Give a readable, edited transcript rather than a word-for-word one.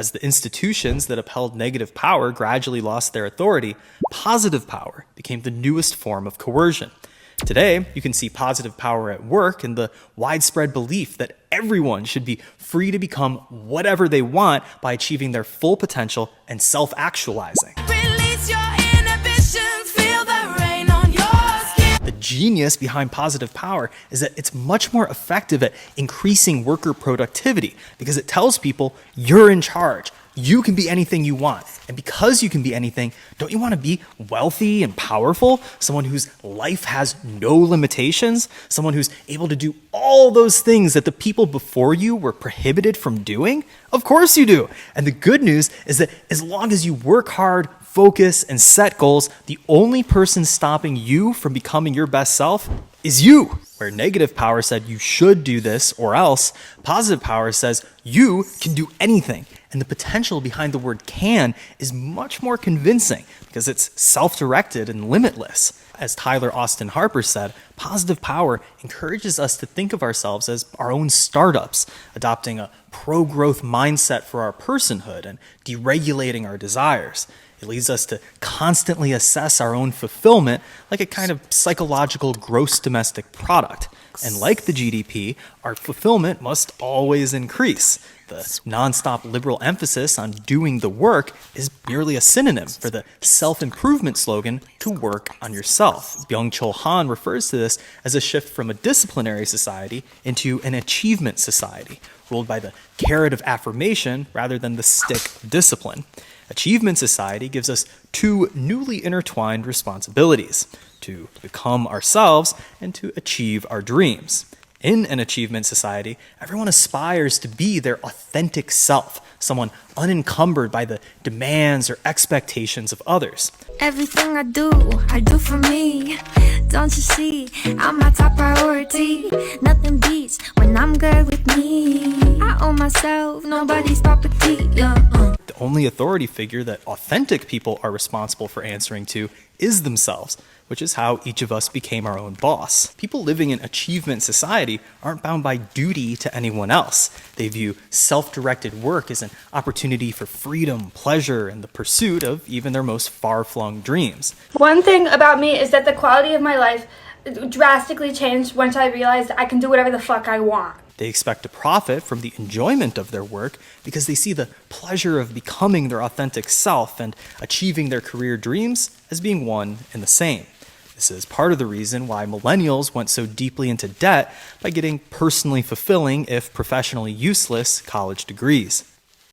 As the institutions that upheld negative power gradually lost their authority, positive power became the newest form of coercion. Today, you can see positive power at work in the widespread belief that everyone should be free to become whatever they want by achieving their full potential and self-actualizing. Release your inhibitions, feel the rain on your skin. The genius behind positive power is that it's much more effective at increasing worker productivity because it tells people you're in charge. You can be anything you want. And because you can be anything, don't you want to be wealthy and powerful? Someone whose life has no limitations? Someone who's able to do all those things that the people before you were prohibited from doing? Of course you do. And the good news is that as long as you work hard, focus, and set goals, the only person stopping you from becoming your best self is you. Where negative power said you should do this or else, positive power says you can do anything. And the potential behind the word can is much more convincing because it's self-directed and limitless. As Tyler Austin Harper said, positive power encourages us to think of ourselves as our own startups, adopting a pro-growth mindset for our personhood and deregulating our desires. It leads us to constantly assess our own fulfillment like a kind of psychological gross domestic product. And like the GDP, our fulfillment must always increase. The nonstop liberal emphasis on doing the work is merely a synonym for the self-improvement slogan to work on yourself. Byung-Chul Han refers to this as a shift from a disciplinary society into an achievement society, ruled by the carrot of affirmation rather than the stick of discipline. Achievement society gives us two newly intertwined responsibilities: to become ourselves and to achieve our dreams. In an achievement society, everyone aspires to be their authentic self, someone unencumbered by the demands or expectations of others. Everything I do for me. Don't you see, I'm my top priority. Nothing beats when I'm good with me. I own myself, nobody's property. The only authority figure that authentic people are responsible for answering to is themselves, which is how each of us became our own boss. People living in achievement society aren't bound by duty to anyone else. They view self-directed work as an opportunity for freedom, pleasure, and the pursuit of even their most far-flung dreams. One thing about me is that the quality of my life drastically changed once I realized I can do whatever the fuck I want. They expect to profit from the enjoyment of their work because they see the pleasure of becoming their authentic self and achieving their career dreams as being one and the same. This is part of the reason why millennials went so deeply into debt by getting personally fulfilling, if professionally useless, college degrees.